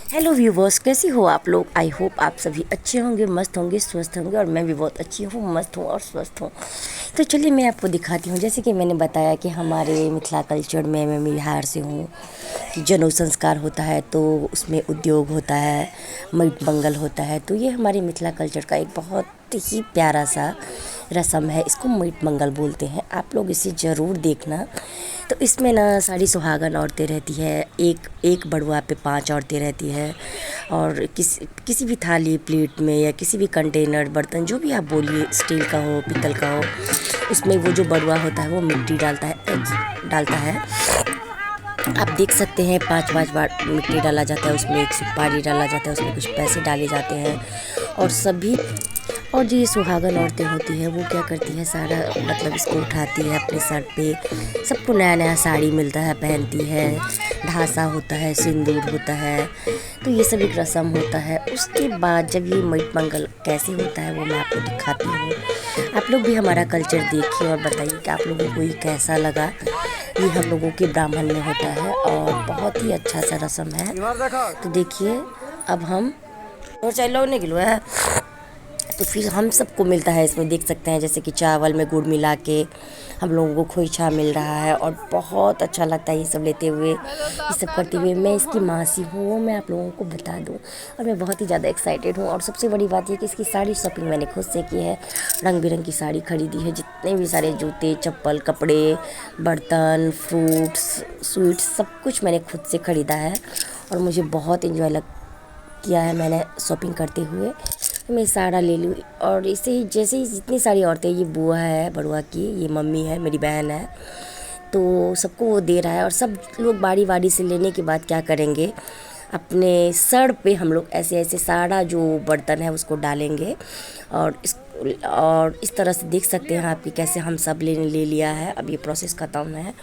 Hello viewers, कैसी हो आप लोग। आई होप आप सभी अच्छे होंगे, मस्त होंगे, स्वस्थ होंगे और मैं भी बहुत अच्छी हूँ, मस्त हूँ और स्वस्थ हूँ। तो चलिए मैं आपको दिखाती हूँ। जैसे कि मैंने बताया कि हमारे मिथिला कल्चर में मैं बिहार से हूँ कि जनेऊ संस्कार होता है तो उसमें उद्योग होता है, मईट मंगल होता है। तो ये हमारे मिथिला कल्चर का एक बहुत ही प्यारा सा रस्म है। इसको मईट मंगल बोलते हैं। आप लोग इसे ज़रूर देखना। तो इसमें ना सारी सुहागन औरतें रहती है। एक बड़ुआ पे 5 औरतें रहती है और किसी भी थाली प्लेट में या किसी भी कंटेनर बर्तन जो भी आप बोलिए, स्टील का हो पीतल का हो, उसमें वो जो बड़ुआ होता है वो मिट्टी डालता है। आप देख सकते हैं 5-5 बार मिट्टी डाला जाता है, उसमें एक सुपारी डाला जाता है, उसमें कुछ पैसे डाले जाते हैं और सभी। और जो ये सुहागन औरतें होती हैं वो क्या करती है, सारा मतलब इसको उठाती है अपने सर पे। सबको नया नया साड़ी मिलता है, पहनती है, ढासा होता है, सिंदूर होता है। तो ये सब एक रस्म होता है। उसके बाद जब ये मईट मंगल कैसे होता है वो मैं आपको दिखाती हूँ। आप लोग भी हमारा कल्चर देखिए और बताइए कि आप लोगों को ये कैसा लगा। ये हम लोगों के ब्राह्मण में होता है और बहुत ही अच्छा सा रस्म है। तो देखिए अब हम और चाय नहीं किलो है। तो फिर हम सबको मिलता है इसमें, देख सकते हैं जैसे कि चावल में गुड़ मिला के हम लोगों को खोइछा मिल रहा है और बहुत अच्छा लगता है ये सब लेते हुए, ये सब करते हुए। मैं इसकी मासी हूँ, वो मैं आप लोगों को बता दूँ। और मैं बहुत ही ज़्यादा एक्साइटेड हूँ। और सबसे बड़ी बात ये कि इसकी सारी शॉपिंग मैंने खुद से की है। रंग बिरंग की साड़ी खरीदी है, जितने भी सारे जूते चप्पल कपड़े बर्तन फ्रूट्स स्वीट्स सब कुछ मैंने खुद से ख़रीदा है। और मुझे बहुत इन्जॉय किया है मैंने शॉपिंग करते हुए। तो मैं साड़ा ले लूँ और इसे ही जैसे ही जितनी सारी औरतें, ये बुआ है बड़ुआ की, ये मम्मी है, मेरी बहन है, तो सबको वो दे रहा है। और सब लोग बारी बारी से लेने के बाद क्या करेंगे, अपने सर पे हम लोग ऐसे ऐसे सारा जो बर्तन है उसको डालेंगे। और इस तरह से देख सकते हैं आप कि कैसे हम सब ले लिया है। अब ये प्रोसेस ख़त्म है।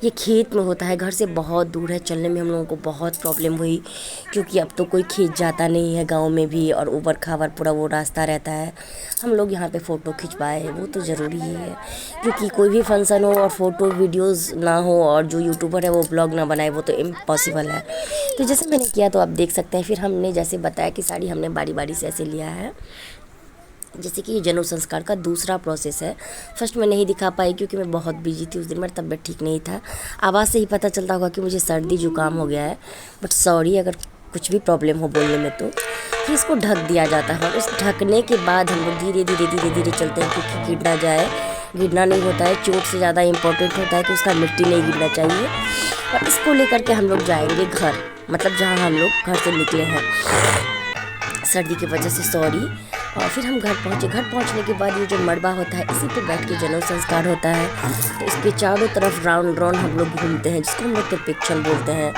ये खेत में होता है, घर से बहुत दूर है, चलने में हम लोगों को बहुत प्रॉब्लम हुई क्योंकि अब तो कोई खेत जाता नहीं है गांव में भी, और ऊबड़ खाबड़ पूरा वो रास्ता रहता है। हम लोग यहाँ पे फ़ोटो खिंचवाए, वो तो ज़रूरी ही है क्योंकि कोई भी फंक्शन हो और फ़ोटो वीडियोज़ ना हो और जो यूट्यूबर है वो ब्लॉग ना बनाए, वो तो इम्पॉसिबल है। तो जैसे मैंने किया तो आप देख सकते हैं। फिर हमने जैसे बताया कि साड़ी हमने बारी बारी से ऐसे लिया है। जैसे कि ये जनेऊ संस्कार का दूसरा प्रोसेस है। फर्स्ट मैं नहीं दिखा पाई क्योंकि मैं बहुत बिजी थी उस दिन, मेरा तबीयत ठीक नहीं था। आवाज़ से ही पता चलता होगा कि मुझे सर्दी जुकाम हो गया है, बट सॉरी अगर कुछ भी प्रॉब्लम हो बोलने में। तो फिर इसको ढक दिया जाता है और इस ढकने के बाद हम लोग धीरे धीरे धीरे धीरे चलते हैं क्योंकि गिर ना जाए। गिरना नहीं होता है, चोट से ज़्यादा इम्पोर्टेंट होता है कि उसका मिट्टी नहीं गिरना चाहिए। और इसको लेकर के हम लोग जाएंगे घर, मतलब जहाँ हम लोग घर से निकले हैं सर्दी की वजह से, सॉरी। और फिर हम घर पहुँचे। घर पहुँचने के बाद ये जो मड़बा होता है इसी पे बैठ के जनेऊ संस्कार होता है। तो इसके चारों तरफ राउंड राउंड हम लोग घूमते हैं, जिसको हम लोग त्रिपेक्षण बोलते हैं।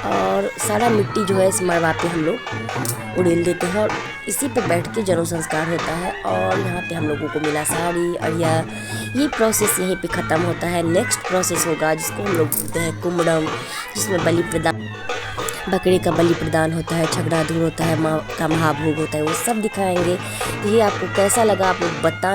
और सारा मिट्टी जो है इस मड़बा पे हम लोग उड़ेल देते हैं और इसी पे बैठ के जनेऊ संस्कार होता है। और यहाँ पे हम लोगों को मिला साड़ी अड़िया। ये प्रोसेस यहीं पे ख़त्म होता है। नेक्स्ट प्रोसेस होगा जिसको हम लोग बोलते हैं कुम्हड़म, जिसमें बलि प्रदान, बकरे का बलि प्रदान होता है, छगड़ा धूर होता है, माँ का महाभोग होता है, वो सब दिखाएंगे। तो ये आपको कैसा लगा आप लोग बता।